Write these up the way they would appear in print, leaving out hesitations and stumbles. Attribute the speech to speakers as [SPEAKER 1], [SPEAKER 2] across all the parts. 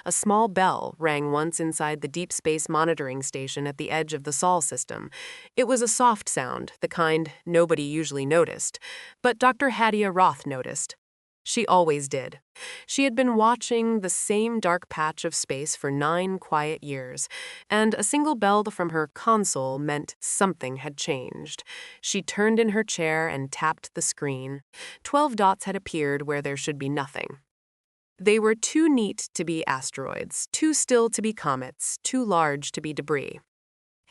[SPEAKER 1] A small bell rang once inside the deep space monitoring station at the edge of the Saul system. It was a soft sound, the kind nobody usually noticed. But Dr. Hadia Roth noticed. She always did. She had been watching the same dark patch of space for 9 quiet years, and a single bell from her console meant something had changed. She turned in her chair and tapped the screen. 12 dots had appeared where there should be nothing. They were too neat to be asteroids, too still to be comets, too large to be debris.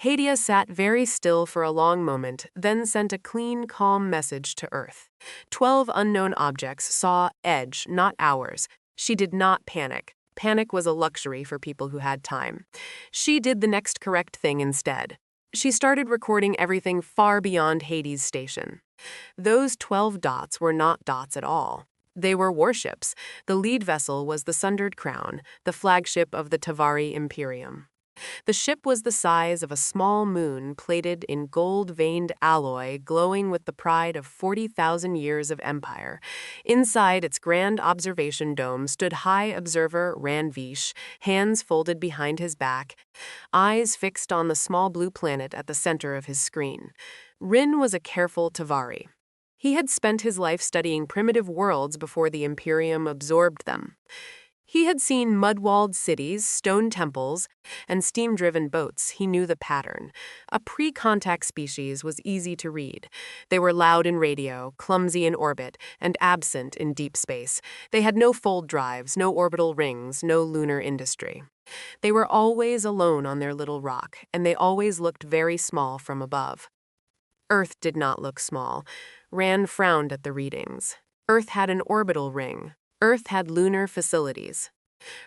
[SPEAKER 1] Hadia sat very still for a long moment, then sent a clean, calm message to Earth. 12 unknown objects saw edge, not ours. She did not panic. Panic was a luxury for people who had time. She did the next correct thing instead. She started recording everything far beyond Hades' station. Those 12 dots were not dots at all. They were warships. The lead vessel was the Sundered Crown, the flagship of the Tavari Imperium. The ship was the size of a small moon plated in gold-veined alloy glowing with the pride of 40,000 years of empire. Inside its grand observation dome stood High Observer Ranvish, hands folded behind his back, eyes fixed on the small blue planet at the center of his screen. Rin was a careful Tavari. He had spent his life studying primitive worlds before the Imperium absorbed them. He had seen mud-walled cities, stone temples, and steam-driven boats. He knew the pattern. A pre-contact species was easy to read. They were loud in radio, clumsy in orbit, and absent in deep space. They had no fold drives, no orbital rings, no lunar industry. They were always alone on their little rock, and they always looked very small from above. Earth did not look small. Rand frowned at the readings. Earth had an orbital ring. Earth had lunar facilities.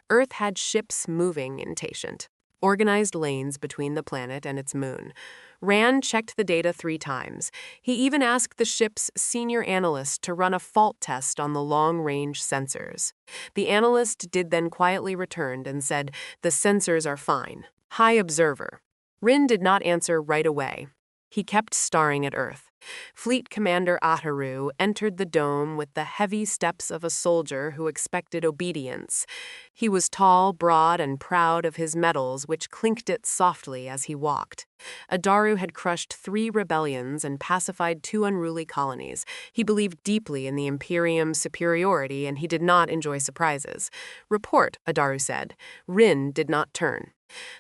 [SPEAKER 1] Earth had ships moving in Tashient, organized lanes between the planet and its moon. Rand checked the data 3 times. He even asked the ship's senior analyst to run a fault test on the long-range sensors. The analyst did then quietly returned and said, "The sensors are fine. High Observer." Rin did not answer right away. He kept staring at Earth. Fleet Commander Ataru entered the dome with the heavy steps of a soldier who expected obedience. He was tall, broad, and proud of his medals, which clinked it softly as he walked. Ataru had crushed 3 rebellions and pacified 2 unruly colonies. He believed deeply in the Imperium's superiority, and he did not enjoy surprises. "Report," Ataru said. Rin did not turn.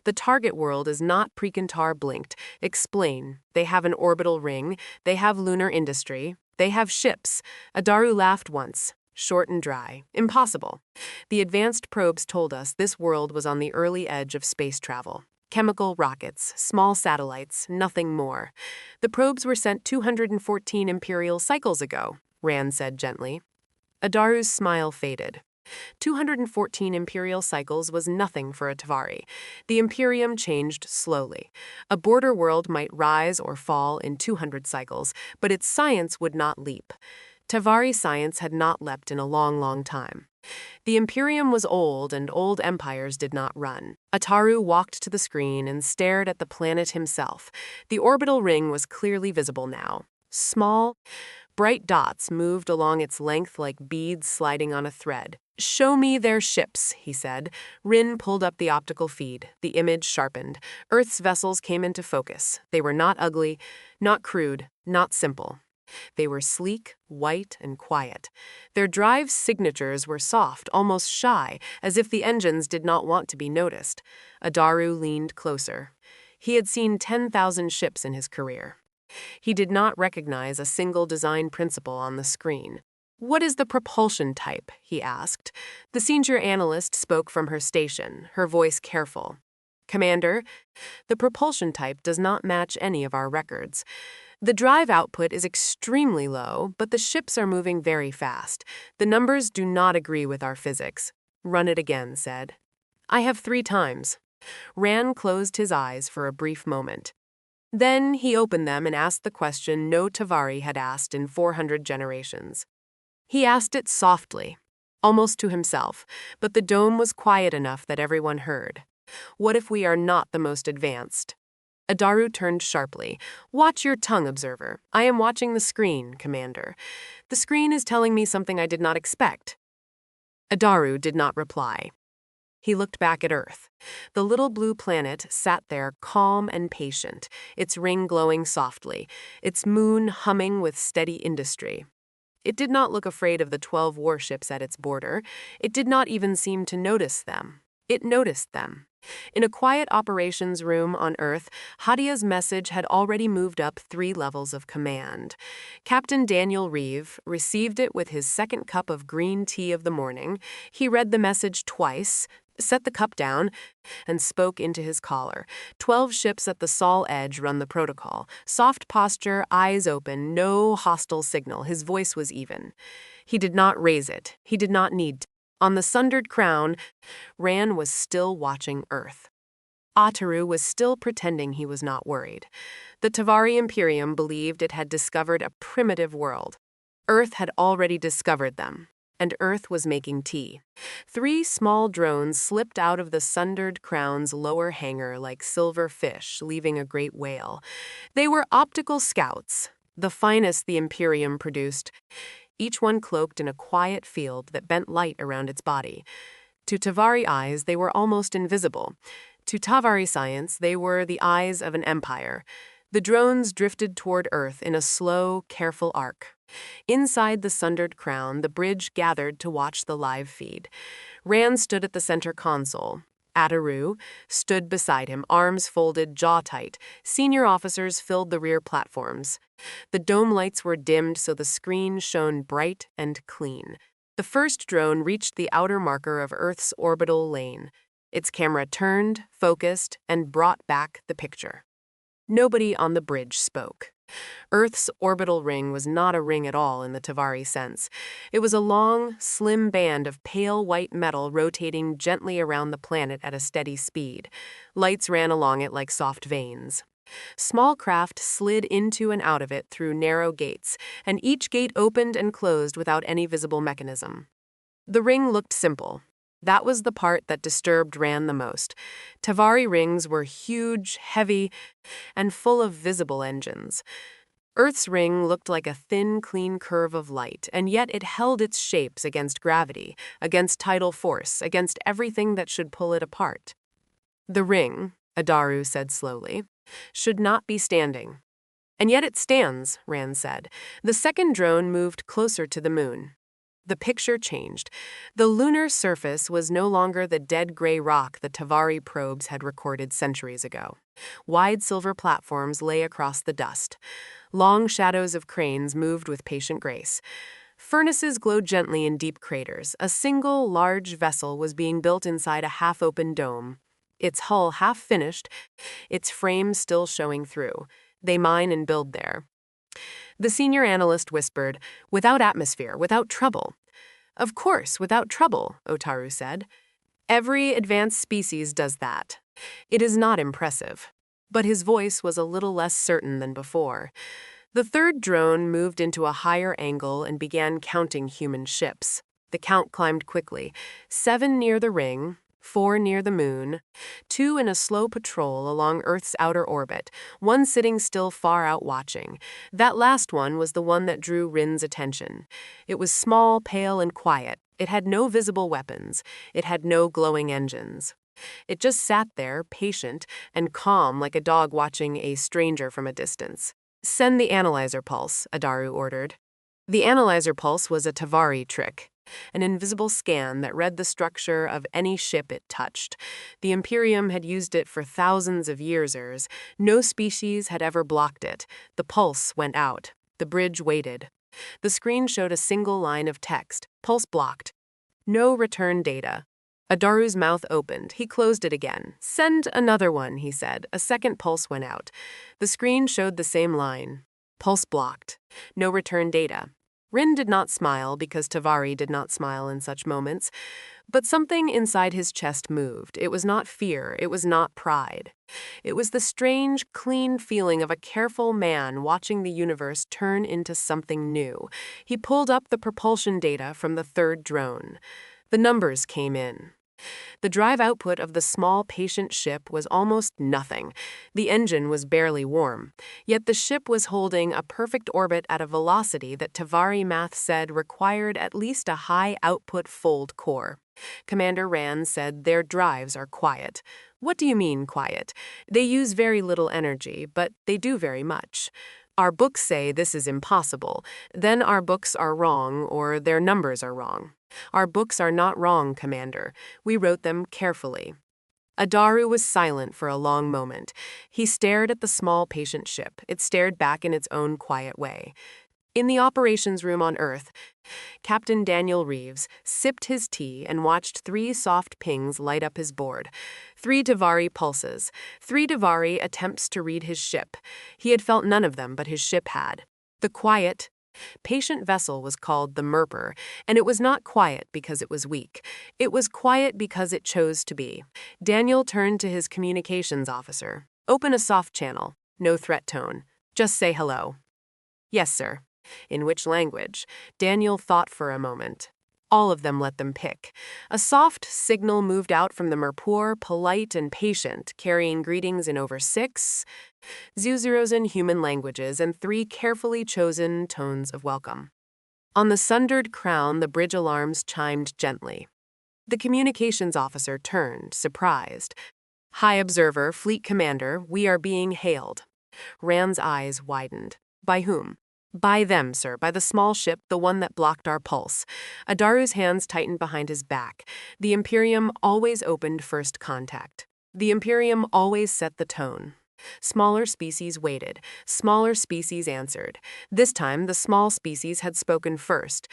[SPEAKER 1] "The target world is not Precantar blinked. Explain. They have an orbital ring. They have lunar industry. They have ships." Ataru laughed once, short and dry. "Impossible. The advanced probes told us this world was on the early edge of space travel. Chemical rockets, small satellites, nothing more. The probes were sent 214 imperial cycles ago," Rand said gently. Adaru's smile faded. 214 imperial cycles was nothing for a Tavari. The Imperium changed slowly. A border world might rise or fall in 200 cycles, but its science would not leap. Tavari science had not leapt in a long, long time. The Imperium was old, and old empires did not run. Ataru walked to the screen and stared at the planet himself. The orbital ring was clearly visible now. Small, bright dots moved along its length like beads sliding on a thread. "Show me their ships," he said. Rin pulled up the optical feed. The image sharpened. Earth's vessels came into focus. They were not ugly, not crude, not simple. They were sleek, white, and quiet. Their drive signatures were soft, almost shy, as if the engines did not want to be noticed. Ataru leaned closer. He had seen 10,000 ships in his career. He did not recognize a single design principle on the screen. "What is the propulsion type?" he asked. The senior analyst spoke from her station, her voice careful. "Commander, the propulsion type does not match any of our records. The drive output is extremely low, but the ships are moving very fast. The numbers do not agree with our physics." "Run it again," said. "I have 3 times." Rand closed his eyes for a brief moment. Then he opened them and asked the question no Tavari had asked in 400 generations. He asked it softly, almost to himself, but the dome was quiet enough that everyone heard. "What if we are not the most advanced?" Ataru turned sharply. "Watch your tongue, Observer. I am watching the screen, Commander. The screen is telling me something I did not expect." Ataru did not reply. He looked back at Earth. The little blue planet sat there calm and patient, its ring glowing softly, its moon humming with steady industry. It did not look afraid of the 12 warships at its border. It did not even seem to notice them. It noticed them. In a quiet operations room on Earth, Hadia's message had already moved up 3 levels of command. Captain Daniel Reeve received it with his second cup of green tea of the morning. He read the message twice, set the cup down, and spoke into his collar. 12 ships at the Saul edge run the protocol. Soft posture, eyes open, no hostile signal. His voice was even. He did not raise it. He did not need to. On the sundered crown, Ran was still watching Earth. Ataru was still pretending he was not worried. The Tavari Imperium believed it had discovered a primitive world. Earth had already discovered them, and Earth was making tea. 3 small drones slipped out of the sundered crown's lower hangar like silver fish leaving a great whale. They were optical scouts, the finest the Imperium produced, each one cloaked in a quiet field that bent light around its body. To Tavari eyes, they were almost invisible. To Tavari science, they were the eyes of an empire. The drones drifted toward Earth in a slow, careful arc. Inside the sundered crown, the bridge gathered to watch the live feed. Ran stood at the center console. Ataru stood beside him, arms folded, jaw tight. Senior officers filled the rear platforms. The dome lights were dimmed so the screen shone bright and clean. The first drone reached the outer marker of Earth's orbital lane. Its camera turned, focused, and brought back the picture. Nobody on the bridge spoke. Earth's orbital ring was not a ring at all in the Tavari sense. It was a long, slim band of pale white metal rotating gently around the planet at a steady speed. Lights ran along it like soft veins. Small craft slid into and out of it through narrow gates, and each gate opened and closed without any visible mechanism. The ring looked simple. That was the part that disturbed Ran the most. Tavari rings were huge, heavy, and full of visible engines. Earth's ring looked like a thin, clean curve of light, and yet it held its shapes against gravity, against tidal force, against everything that should pull it apart. The ring, Adaru said slowly, should not be standing. And yet it stands, Ran said. The second drone moved closer to the moon. The picture changed. The lunar surface was no longer the dead gray rock the Tavari probes had recorded centuries ago. Wide silver platforms lay across the dust. Long shadows of cranes moved with patient grace. Furnaces glowed gently in deep craters. A single, large vessel was being built inside a half-open dome. Its hull half-finished, its frame still showing through. They mine and build there. The senior analyst whispered, "Without atmosphere, without trouble." "Of course, without trouble," Otaru said. "Every advanced species does that. It is not impressive." But his voice was a little less certain than before. The third drone moved into a higher angle and began counting human ships. The count climbed quickly. 7 near the ring, 4 near the moon, 2 in a slow patrol along Earth's outer orbit, 1 sitting still far out watching. That last one was the one that drew Rin's attention. It was small, pale, and quiet. It had no visible weapons. It had no glowing engines. It just sat there, patient and calm like a dog watching a stranger from a distance. "Send the analyzer pulse," Adaru ordered. The analyzer pulse was a Tavari trick. An invisible scan that read the structure of any ship it touched. The Imperium had used it for thousands of years. No species had ever blocked it. The pulse went out. The bridge waited. The screen showed a single line of text. "Pulse blocked. No return data." Adaru's mouth opened. He closed it again. "Send another one," he said. A second pulse went out. The screen showed the same line. "Pulse blocked. No return data." Rin did not smile because Tavari did not smile in such moments, but something inside his chest moved. It was not fear, it was not pride. It was the strange, clean feeling of a careful man watching the universe turn into something new. He pulled up the propulsion data from the third drone. The numbers came in. The drive output of the small, patient ship was almost nothing. The engine was barely warm. Yet the ship was holding a perfect orbit at a velocity that Tavari math said required at least a high-output fold core. Commander Rand said their drives are quiet. What do you mean, quiet? They use very little energy, but they do very much. Our books say this is impossible. Then our books are wrong, or their numbers are wrong. Our books are not wrong, Commander. We wrote them carefully. Adaru was silent for a long moment. He stared at the small patient ship. It stared back in its own quiet way. In the operations room on Earth, Captain Daniel Reeves sipped his tea and watched 3 soft pings light up his board. 3 Tavari pulses, 3 Tavari attempts to read his ship. He had felt none of them, but his ship had. The quiet, patient vessel was called the Merper, and it was not quiet because it was weak. It was quiet because it chose to be. Daniel turned to his communications officer. Open a soft channel. No threat tone. Just say hello. Yes, sir. In which language? Daniel thought for a moment. All of them let them pick. A soft signal moved out from the Merpur, polite and patient, carrying greetings in over 6 zeros in human languages and 3 carefully chosen tones of welcome. On the sundered crown, the bridge alarms chimed gently. The communications officer turned, surprised. High Observer, Fleet Commander, we are being hailed. Rand's eyes widened. By whom? By them, sir, by the small ship, the one that blocked our pulse. Adaru's hands tightened behind his back. The Imperium always opened first contact. The Imperium always set the tone. Smaller species waited. Smaller species answered. This time, the small species had spoken first.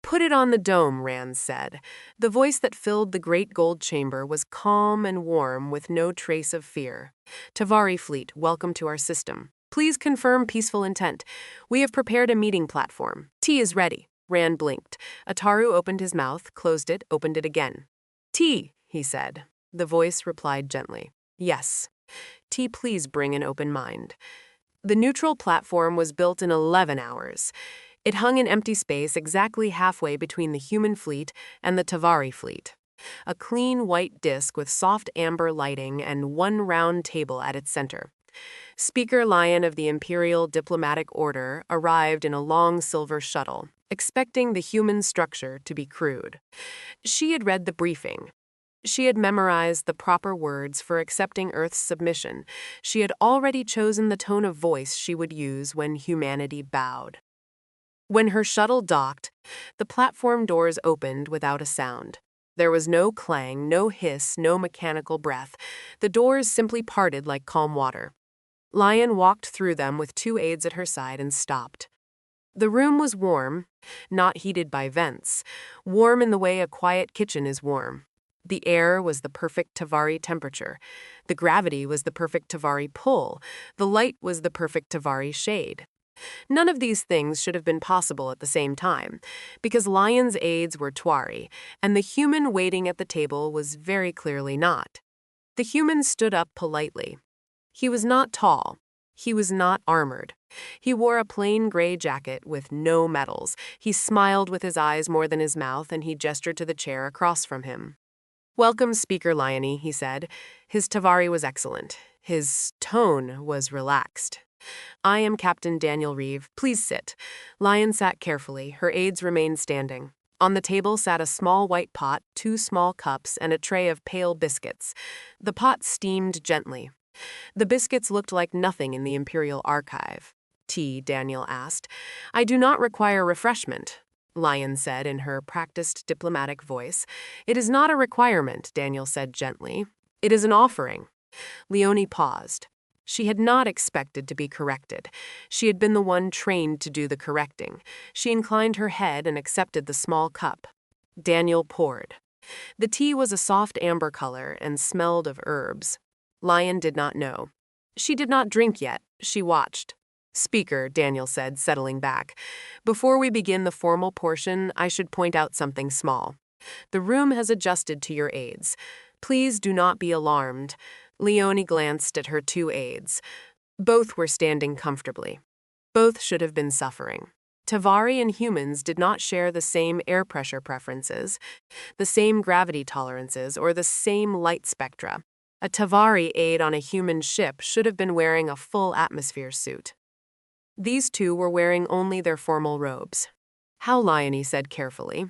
[SPEAKER 1] Put it on the dome, Rand said. The voice that filled the great gold chamber was calm and warm with no trace of fear. Tavari fleet, welcome to our system. Please confirm peaceful intent. We have prepared a meeting platform. Tea is ready. Rand blinked. Ataru opened his mouth, closed it, opened it again. Tea, he said. The voice replied gently. Yes. Tea, please bring an open mind. The neutral platform was built in 11 hours. It hung in empty space exactly halfway between the human fleet and the Tavari fleet. A clean white disk with soft amber lighting and one round table at its center. Speaker Lion of the Imperial Diplomatic Order arrived in a long silver shuttle, expecting the human structure to be crude. She had read the briefing. She had memorized the proper words for accepting Earth's submission. She had already chosen the tone of voice she would use when humanity bowed. When her shuttle docked, the platform doors opened without a sound. There was no clang, no hiss, no mechanical breath. The doors simply parted like calm water. Lion walked through them with 2 aides at her side and stopped. The room was warm, not heated by vents, warm in the way a quiet kitchen is warm. The air was the perfect Tavari temperature. The gravity was the perfect Tavari pull. The light was the perfect Tavari shade. None of these things should have been possible at the same time, because Lion's aides were Tavari, and the human waiting at the table was very clearly not. The human stood up politely. He was not tall. He was not armored. He wore a plain gray jacket with no medals. He smiled with his eyes more than his mouth, and he gestured to the chair across from him. Welcome, Speaker Liony, he said. His Tavari was excellent. His tone was relaxed. I am Captain Daniel Reeve. Please sit. Lion sat carefully. Her aides remained standing. On the table sat a small white pot, 2 small cups, and a tray of pale biscuits. The pot steamed gently. The biscuits looked like nothing in the Imperial Archive. Tea, Daniel asked. I do not require refreshment, Lion said in her practiced diplomatic voice. It is not a requirement, Daniel said gently. It is an offering. Leonie paused. She had not expected to be corrected. She had been the one trained to do the correcting. She inclined her head and accepted the small cup. Daniel poured. The tea was a soft amber color and smelled of herbs. Lion did not know. She did not drink yet. She watched. Speaker, Daniel said, settling back. Before we begin the formal portion, I should point out something small. The room has adjusted to your aides. Please do not be alarmed. Leonie glanced at her 2 aides. Both were standing comfortably. Both should have been suffering. Tavari and humans did not share the same air pressure preferences, the same gravity tolerances, or the same light spectra. A Tavari aide on a human ship should have been wearing a full atmosphere suit. These 2 were wearing only their formal robes. How, Liony said carefully.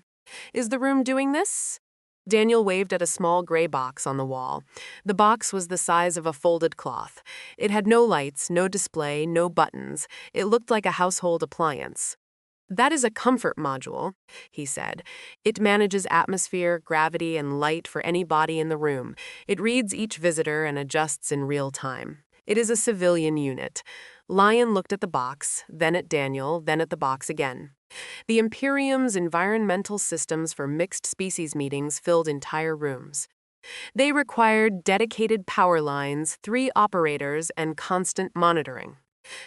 [SPEAKER 1] Is the room doing this? Daniel waved at a small gray box on the wall. The box was the size of a folded cloth. It had no lights, no display, no buttons. It looked like a household appliance. "That is a comfort module," he said. "It manages atmosphere, gravity, and light for any body in the room. It reads each visitor and adjusts in real time. It is a civilian unit." Lion looked at the box, then at Daniel, then at the box again. The Imperium's environmental systems for mixed species meetings filled entire rooms. They required dedicated power lines, 3 operators, and constant monitoring.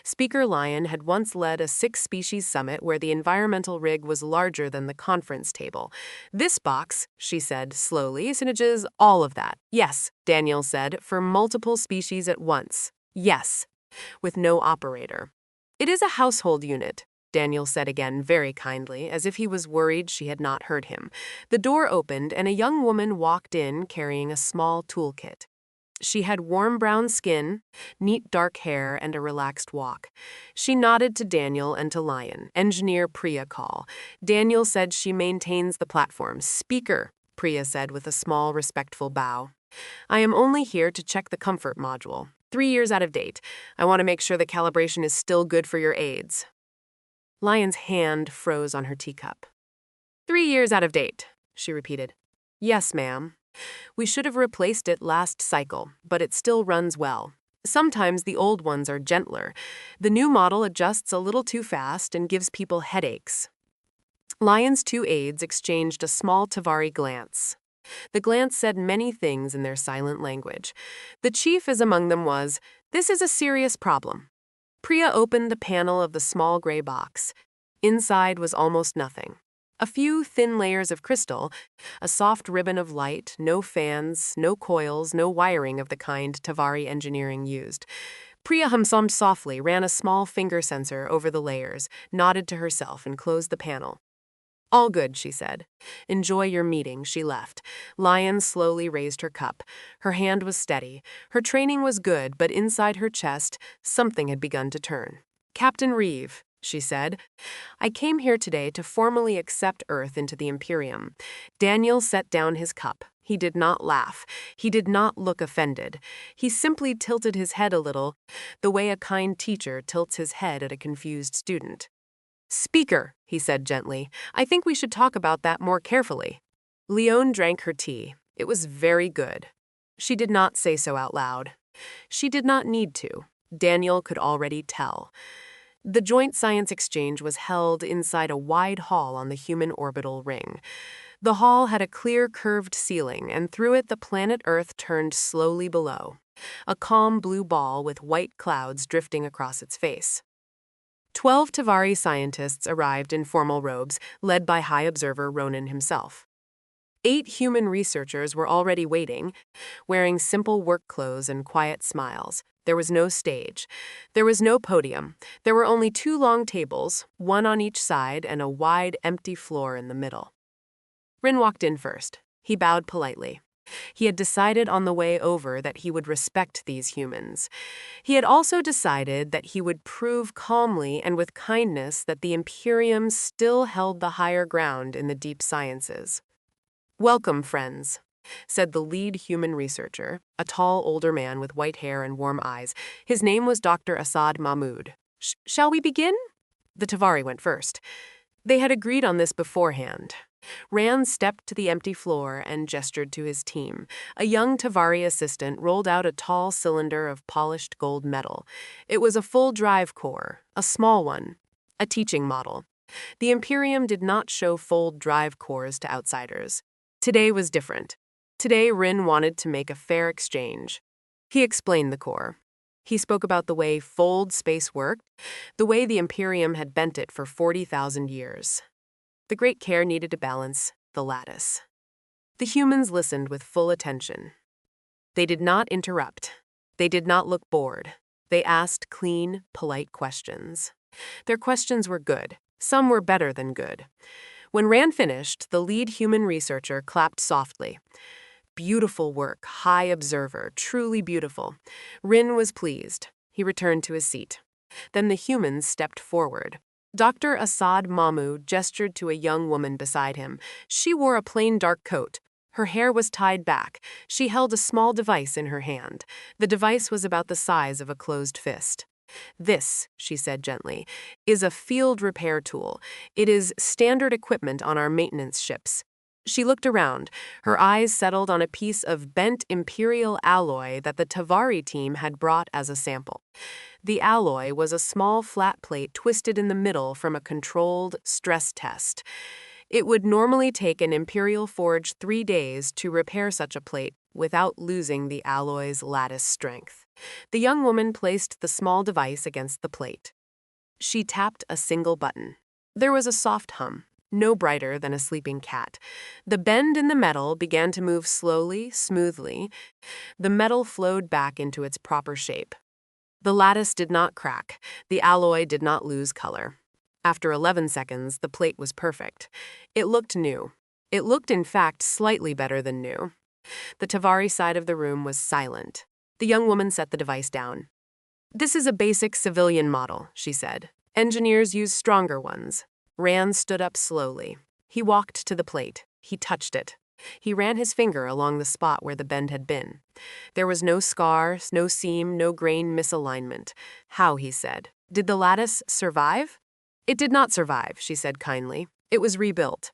[SPEAKER 1] Speaker Lion had once led a 6-species summit where the environmental rig was larger than the conference table. "This box," she said slowly, "manages all of that." "Yes," Daniel said, "for multiple species at once." "Yes," with no operator. "It is a household unit," Daniel said again very kindly, as if he was worried she had not heard him. The door opened and a young woman walked in carrying a small toolkit. She had warm brown skin, neat dark hair, and a relaxed walk. She nodded to Daniel and to Lion. "Engineer Priya call." Daniel said, "She maintains the platform." "Speaker," Priya said with a small respectful bow. "I am only here to check the comfort module. 3 years out of date. I want to make sure the calibration is still good for your aids." Lion's hand froze on her teacup. 3 years out of date," she repeated. "Yes, ma'am. We should have replaced it last cycle, but it still runs well. Sometimes the old ones are gentler. The new model adjusts a little too fast and gives people headaches." Lion's 2 aides exchanged a small Tavari glance. The glance said many things in their silent language. The chief as among them was, "This is a serious problem." Priya opened the panel of the small gray box. Inside was almost nothing. A few thin layers of crystal, a soft ribbon of light, no fans, no coils, no wiring of the kind Tavari engineering used. Priya hummed softly, ran a small finger sensor over the layers, nodded to herself, and closed the panel. "All good," she said. "Enjoy your meeting." She left. Lion slowly raised her cup. Her hand was steady. Her training was good, but inside her chest, something had begun to turn. "Captain Reeve," she said, "I came here today to formally accept Earth into the Imperium." Daniel set down his cup. He did not laugh. He did not look offended. He simply tilted his head a little, the way a kind teacher tilts his head at a confused student. "Speaker," he said gently, "I think we should talk about that more carefully." Leone drank her tea. It was very good. She did not say so out loud. She did not need to. Daniel could already tell. The Joint Science Exchange was held inside a wide hall on the human orbital ring. The hall had a clear curved ceiling, and through it the planet Earth turned slowly below, a calm blue ball with white clouds drifting across its face. 12 Tavari scientists arrived in formal robes, led by High Observer Ronan himself. 8 human researchers were already waiting, wearing simple work clothes and quiet smiles. There was no stage. There was no podium. There were only 2 long tables, one on each side, and a wide, empty floor in the middle. Rin walked in first. He bowed politely. He had decided on the way over that he would respect these humans. He had also decided that he would prove calmly and with kindness that the Imperium still held the higher ground in the deep sciences. "Welcome, friends," said the lead human researcher, a tall older man with white hair and warm eyes. His name was Dr. Assad Mahmoud. Shall we begin?" The Tavari went first. They had agreed on this beforehand. Rand stepped to the empty floor and gestured to his team. A young Tavari assistant rolled out a tall cylinder of polished gold metal. It was a full drive core, a small one, a teaching model. The Imperium did not show fold drive cores to outsiders. Today was different. Today, Rin wanted to make a fair exchange. He explained the core. He spoke about the way fold space worked, the way the Imperium had bent it for 40,000 years. The great care needed to balance the lattice. The humans listened with full attention. They did not interrupt. They did not look bored. They asked clean, polite questions. Their questions were good. Some were better than good. When Rand finished, the lead human researcher clapped softly. "Beautiful work, High Observer, truly beautiful." Rin was pleased. He returned to his seat. Then the humans stepped forward. Dr. Assad Mahmoud gestured to a young woman beside him. She wore a plain dark coat. Her hair was tied back. She held a small device in her hand. The device was about the size of a closed fist. "This," she said gently, "is a field repair tool. It is standard equipment on our maintenance ships." She looked around. Her eyes settled on a piece of bent imperial alloy that the Tavari team had brought as a sample. The alloy was a small flat plate twisted in the middle from a controlled stress test. It would normally take an Imperial forge 3 days to repair such a plate without losing the alloy's lattice strength. The young woman placed the small device against the plate. She tapped a single button. There was a soft hum, no brighter than a sleeping cat. The bend in the metal began to move slowly, smoothly. The metal flowed back into its proper shape. The lattice did not crack. The alloy did not lose color. After 11 seconds, the plate was perfect. It looked new. It looked, in fact, slightly better than new. The Tavari side of the room was silent. The young woman set the device down. "This is a basic civilian model," she said. "Engineers use stronger ones." Rand stood up slowly. He walked to the plate. He touched it. He ran his finger along the spot where the bend had been. There was no scar, no seam, no grain misalignment. "How?" he said. "Did the lattice survive?" "It did not survive," she said kindly. "It was rebuilt."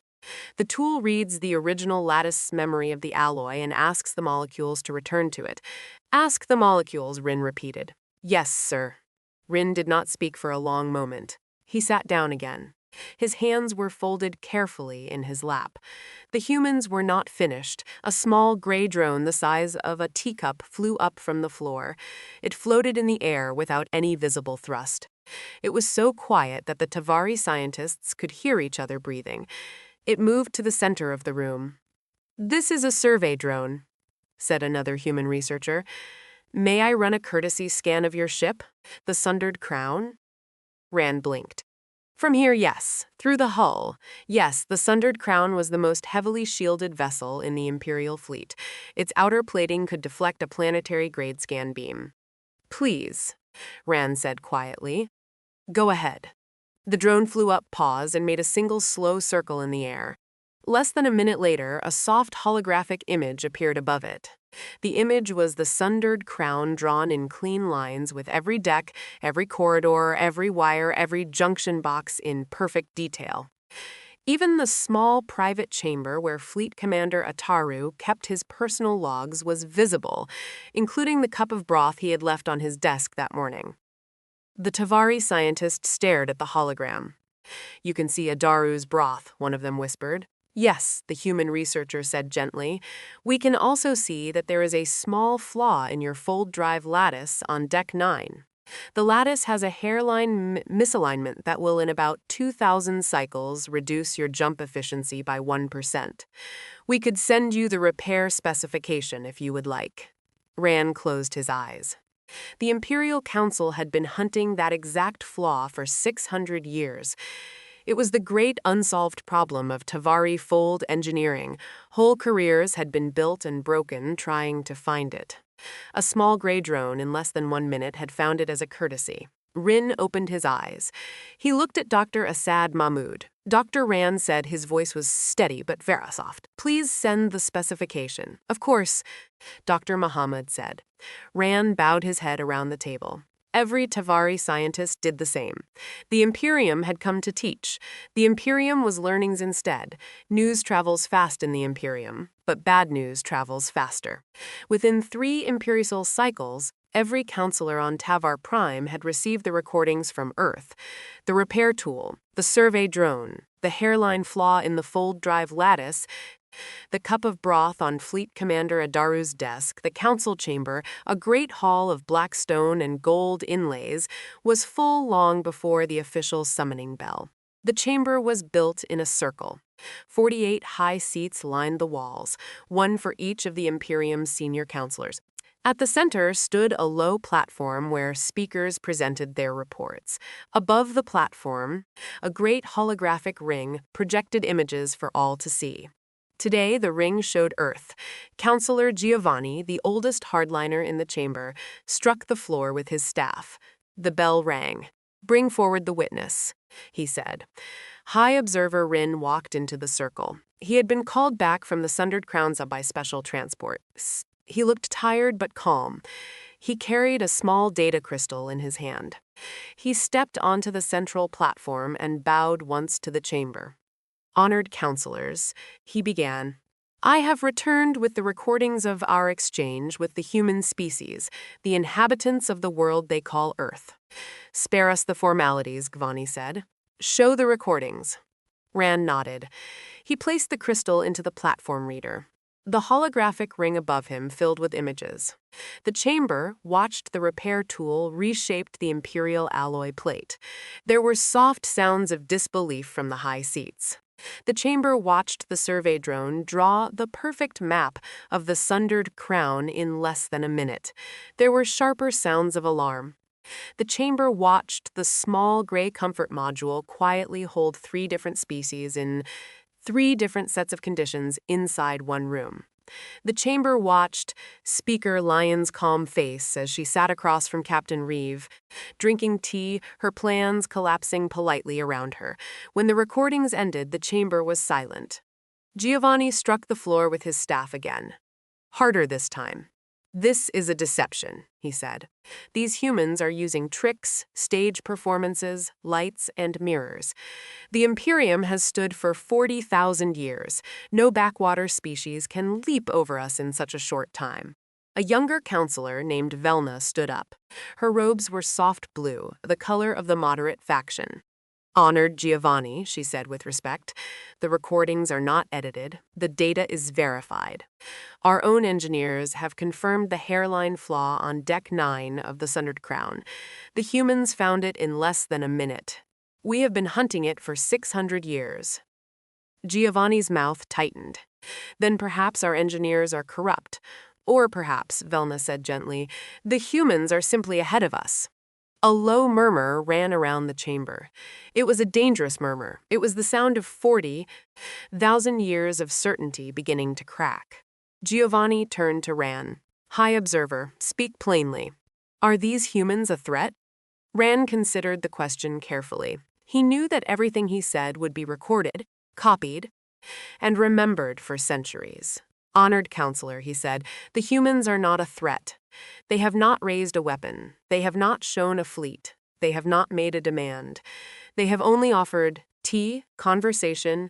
[SPEAKER 1] The tool reads the original lattice memory of the alloy and asks the molecules to return to it. "Ask the molecules," Rin repeated. "Yes, sir." Rin did not speak for a long moment. He sat down again. His hands were folded carefully in his lap. The humans were not finished. A small gray drone the size of a teacup flew up from the floor. It floated in the air without any visible thrust. It was so quiet that the Tavari scientists could hear each other breathing. It moved to the center of the room. "This is a survey drone," said another human researcher. "May I run a courtesy scan of your ship, the Sundered Crown?" Rand blinked. "From here, yes. Through the hull. Yes, the Sundered Crown was the most heavily shielded vessel in the Imperial fleet. Its outer plating could deflect a planetary-grade scan beam." "Please," Rand said quietly. "Go ahead." The drone flew up, paused, and made a single slow circle in the air. Less than a minute later, a soft holographic image appeared above it. The image was the Sundered Crown drawn in clean lines with every deck, every corridor, every wire, every junction box in perfect detail. Even the small private chamber where Fleet Commander Ataru kept his personal logs was visible, including the cup of broth he had left on his desk that morning. The Tavari scientist stared at the hologram. "You can see Adaru's broth," one of them whispered. "Yes," the human researcher said gently. "We can also see that there is a small flaw in your fold drive lattice on deck 9. The lattice has a hairline misalignment that will, in about 2,000 cycles, reduce your jump efficiency by 1%. We could send you the repair specification if you would like." Rand closed his eyes. The Imperial Council had been hunting that exact flaw for 600 years. It was the great unsolved problem of Tavari fold engineering. Whole careers had been built and broken trying to find it. A small gray drone in less than 1 minute had found it as a courtesy. Rin opened his eyes. He looked at Dr. Assad Mahmoud. Dr. Rand said, his voice was steady but very soft. "Please send the specification." "Of course," Dr. Muhammad said. Rand bowed his head around the table. Every Tavari scientist did the same. The Imperium had come to teach. The Imperium was learnings instead. News travels fast in the Imperium, but bad news travels faster. Within 3 Imperial cycles, every counselor on Tavar Prime had received the recordings from Earth. The repair tool, the survey drone, the hairline flaw in the fold drive lattice, the cup of broth on Fleet Commander Adaru's desk, the council chamber, a great hall of black stone and gold inlays, was full long before the official summoning bell. The chamber was built in a circle. 48 high seats lined the walls, one for each of the Imperium's senior counselors. At the center stood a low platform where speakers presented their reports. Above the platform, a great holographic ring projected images for all to see. Today, the ring showed Earth. Counselor Giovanni, the oldest hardliner in the chamber, struck the floor with his staff. The bell rang. "Bring forward the witness," he said. High Observer Rin walked into the circle. He had been called back from the Sundered Crownsa by special transport. He looked tired but calm. He carried a small data crystal in his hand. He stepped onto the central platform and bowed once to the chamber. Honored counselors, he began. I have returned with the recordings of our exchange with the human species, the inhabitants of the world they call Earth. Spare us the formalities, Gvani said. Show the recordings. Rand nodded. He placed the crystal into the platform reader. The holographic ring above him filled with images. The chamber watched the repair tool reshaped the imperial alloy plate. There were soft sounds of disbelief from the high seats. The chamber watched the survey drone draw the perfect map of the sundered crown in less than a minute. There were sharper sounds of alarm. The chamber watched the small gray comfort module quietly hold 3 different species in 3 different sets of conditions inside one room. The chamber watched Speaker Lyon's calm face as she sat across from Captain Reeve, drinking tea, her plans collapsing politely around her. When the recordings ended, the chamber was silent. Giovanni struck the floor with his staff again. Harder this time. This is a deception, he said. These humans are using tricks, stage performances, lights, and mirrors. The Imperium has stood for 40,000 years. No backwater species can leap over us in such a short time. A younger counselor named Velna stood up. Her robes were soft blue, the color of the moderate faction. Honored Giovanni, she said with respect, the recordings are not edited, the data is verified. Our own engineers have confirmed the hairline flaw on Deck 9 of the Sundered Crown. The humans found it in less than a minute. We have been hunting it for 600 years. Giovanni's mouth tightened. Then perhaps our engineers are corrupt. Or perhaps, Velna said gently, the humans are simply ahead of us. A low murmur ran around the chamber. It was a dangerous murmur. It was the sound of 40,000 years of certainty beginning to crack. Giovanni turned to Ran. High Observer, speak plainly. Are these humans a threat? Ran considered the question carefully. He knew that everything he said would be recorded, copied, and remembered for centuries. Honored counselor, he said, the humans are not a threat. They have not raised a weapon. They have not shown a fleet. They have not made a demand. They have only offered tea, conversation,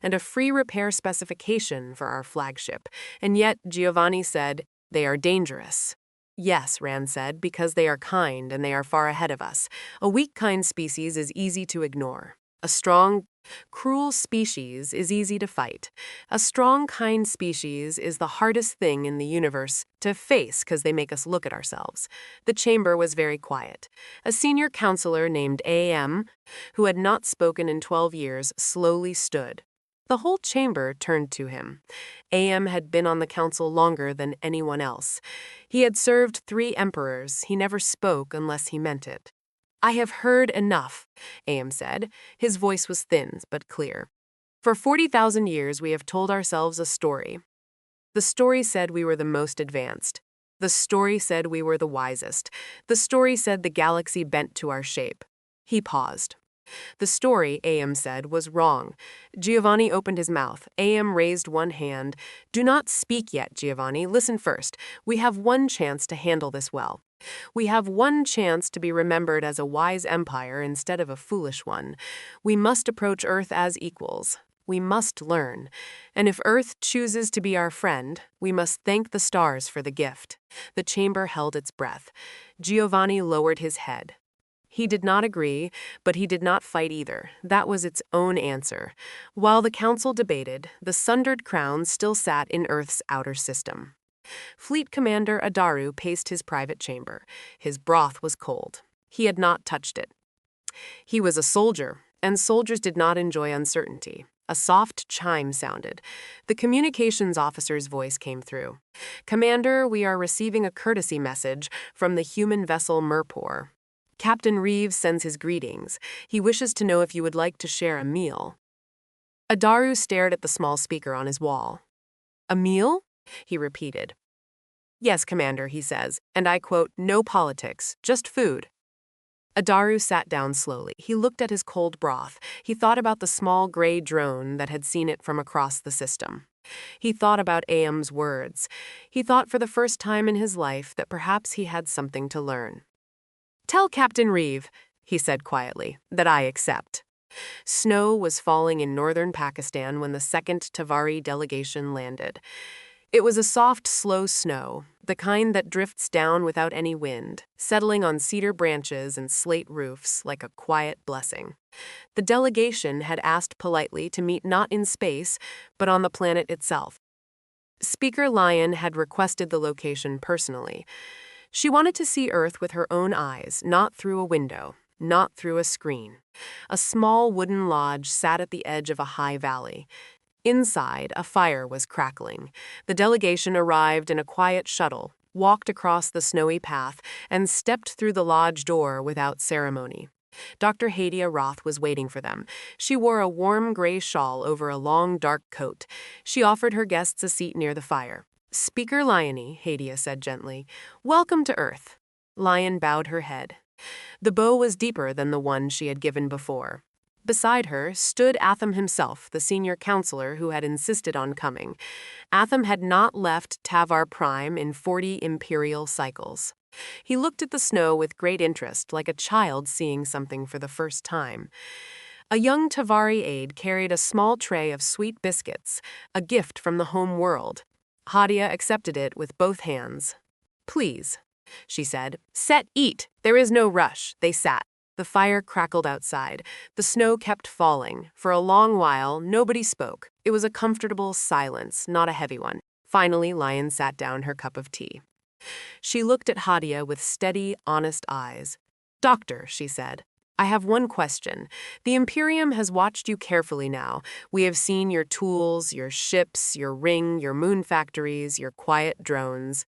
[SPEAKER 1] and a free repair specification for our flagship. And yet, Giovanni said, they are dangerous. Yes, Rand said, because they are kind and they are far ahead of us. A weak kind species is easy to ignore. A strong, cruel species is easy to fight. A strong, kind species is the hardest thing in the universe to face because they make us look at ourselves. The chamber was very quiet. A senior counselor named A.M., who had not spoken in 12 years, slowly stood. The whole chamber turned to him. A.M. had been on the council longer than anyone else. He had served 3 emperors. He never spoke unless he meant it. I have heard enough, A.M. said. His voice was thin but clear. For 40,000 years we have told ourselves a story. The story said we were the most advanced. The story said we were the wisest. The story said the galaxy bent to our shape. He paused. The story, A.M. said, was wrong. Giovanni opened his mouth. A.M. raised one hand. Do not speak yet, Giovanni. Listen first. We have one chance to handle this well. We have one chance to be remembered as a wise empire instead of a foolish one. We must approach Earth as equals. We must learn. And if Earth chooses to be our friend, we must thank the stars for the gift. The chamber held its breath. Giovanni lowered his head. He did not agree, but he did not fight either. That was its own answer. While the council debated, the Sundered Crown still sat in Earth's outer system. Fleet Commander Adaru paced his private chamber. His broth was cold. He had not touched it. He was a soldier, and soldiers did not enjoy uncertainty. A soft chime sounded. The communications officer's voice came through. Commander, we are receiving a courtesy message from the human vessel Merpor. Captain Reeves sends his greetings. He wishes to know if you would like to share a meal. Adaru stared at the small speaker on his wall. A meal? He repeated. Yes, Commander, he says, and I quote, no politics, just food. Adaru sat down slowly. He looked at his cold broth. He thought about the small gray drone that had seen it from across the system. He thought about Aem's words. He thought for the first time in his life that perhaps he had something to learn. "Tell Captain Reeve," he said quietly, "that I accept." Snow was falling in northern Pakistan when the second Tavari delegation landed. It was a soft, slow snow, the kind that drifts down without any wind, settling on cedar branches and slate roofs like a quiet blessing. The delegation had asked politely to meet not in space, but on the planet itself. Speaker Lyon had requested the location personally. She wanted to see Earth with her own eyes, not through a window, not through a screen. A small wooden lodge sat at the edge of a high valley. Inside, a fire was crackling. The delegation arrived in a quiet shuttle, walked across the snowy path, and stepped through the lodge door without ceremony. Dr. Hadia Roth was waiting for them. She wore a warm gray shawl over a long, dark coat. She offered her guests a seat near the fire. "Speaker Lyony," Hadia said gently, "welcome to Earth." Lyon bowed her head. The bow was deeper than the one she had given before. Beside her stood Atham himself, the senior counselor who had insisted on coming. Atham had not left Tavar Prime in 40 imperial cycles. He looked at the snow with great interest, like a child seeing something for the first time. A young Tavari aide carried a small tray of sweet biscuits, a gift from the home world. Hadia accepted it with both hands. "Please," she said. "Set, eat. There is no rush." They sat. The fire crackled outside. The snow kept falling. For a long while, nobody spoke. It was a comfortable silence, not a heavy one. Finally, Lyon sat down her cup of tea. She looked at Hadia with steady, honest eyes. "Doctor," she said, "I have one question. The Imperium has watched you carefully now. We have seen your tools, your ships, your ring, your moon factories, your quiet drones.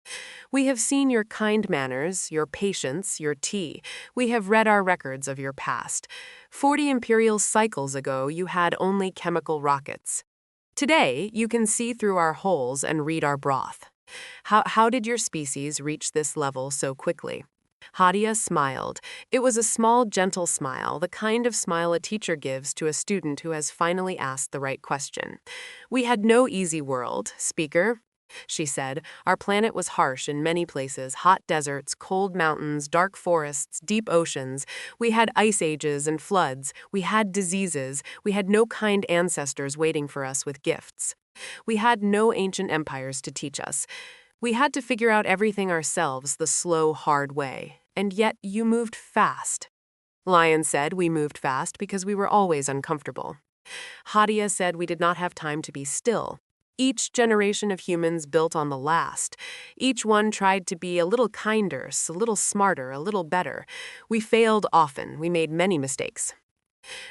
[SPEAKER 1] We have seen your kind manners, your patience, your tea. We have read our records of your past. 40 imperial cycles ago, you had only chemical rockets. Today, you can see through our holes and read our broth. How did your species reach this level so quickly?" Hadia smiled. It was a small, gentle smile, the kind of smile a teacher gives to a student who has finally asked the right question. "We had no easy world, Speaker," she said. "Our planet was harsh in many places, hot deserts, cold mountains, dark forests, deep oceans. We had ice ages and floods. We had diseases. We had no kind ancestors waiting for us with gifts. We had no ancient empires to teach us. We had to figure out everything ourselves the slow, hard way. And yet you moved fast." Lyon said we moved fast because we were always uncomfortable. Hadia said we did not have time to be still. Each generation of humans built on the last. Each one tried to be a little kinder, a little smarter, a little better. We failed often. We made many mistakes.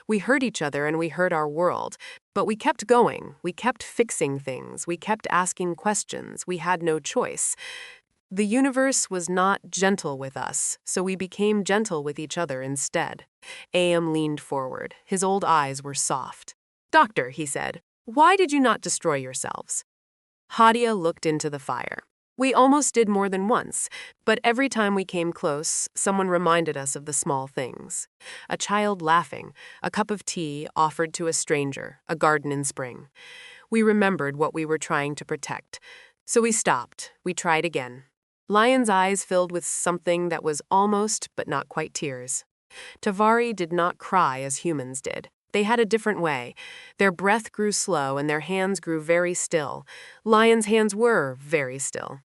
[SPEAKER 1] We hurt each other and we hurt our world, but we kept going. We kept fixing things. We kept asking questions. We had no choice. The universe was not gentle with us, so we became gentle with each other instead. Aem leaned forward. His old eyes were soft. "Doctor," he said, "why did you not destroy yourselves?" Hadia looked into the fire. "We almost did more than once, but every time we came close, someone reminded us of the small things. A child laughing, a cup of tea offered to a stranger, a garden in spring. We remembered what we were trying to protect. So we stopped. We tried again." Lyon's eyes filled with something that was almost, but not quite tears. Tavari did not cry as humans did. They had a different way. Their breath grew slow and their hands grew very still. Lyon's hands were very still.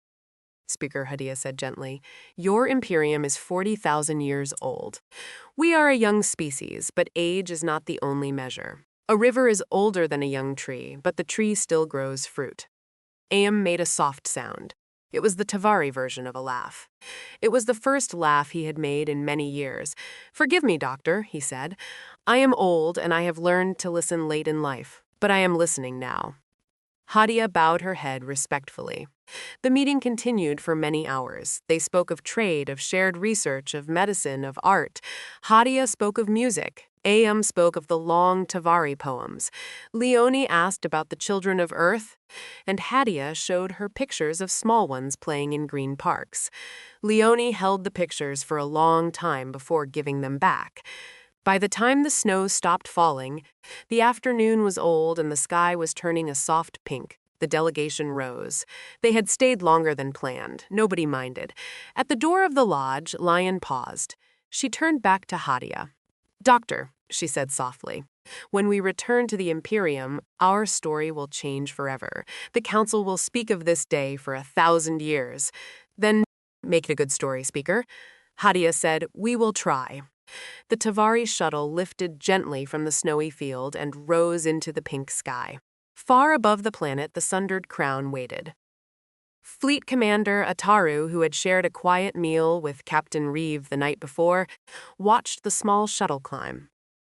[SPEAKER 1] Speaker Hadia said gently, "Your Imperium is 40,000 years old. We are a young species, but age is not the only measure. A river is older than a young tree, but the tree still grows fruit." Aem made a soft sound. It was the Tavari version of a laugh. It was the first laugh he had made in many years. "Forgive me, Doctor," he said. "I am old and I have learned to listen late in life, but I am listening now." Hadia bowed her head respectfully. The meeting continued for many hours. They spoke of trade, of shared research, of medicine, of art. Hadia spoke of music. Am spoke of the long Tavari poems. Leone asked about the children of Earth, and Hadia showed her pictures of small ones playing in green parks. Leone held the pictures for a long time before giving them back. By the time the snow stopped falling, the afternoon was old and the sky was turning a soft pink. The delegation rose. They had stayed longer than planned. Nobody minded. At the door of the lodge, Lion paused. She turned back to Hadia. "Doctor," she said softly, "when we return to the Imperium, our story will change forever. The Council will speak of this day for 1,000 years. Then make it a good story, speaker." Hadia said, "We will try." The Tavari shuttle lifted gently from the snowy field and rose into the pink sky. Far above the planet, the sundered crown waited. Fleet Commander Ataru, who had shared a quiet meal with Captain Reeve the night before, watched the small shuttle climb.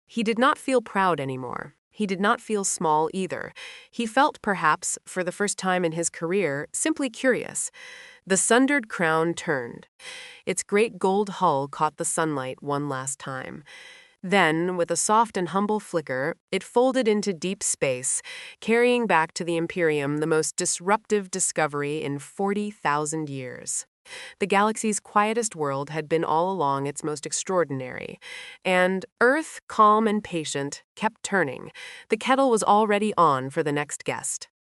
[SPEAKER 1] He did not feel proud anymore. He did not feel small either. He felt, perhaps, for the first time in his career, simply curious. The sundered crown turned. Its great gold hull caught the sunlight one last time. Then, with a soft and humble flicker, it folded into deep space, carrying back to the Imperium the most disruptive discovery in 40,000 years. The galaxy's quietest world had been all along its most extraordinary. And Earth, calm and patient, kept turning. The kettle was already on for the next guest.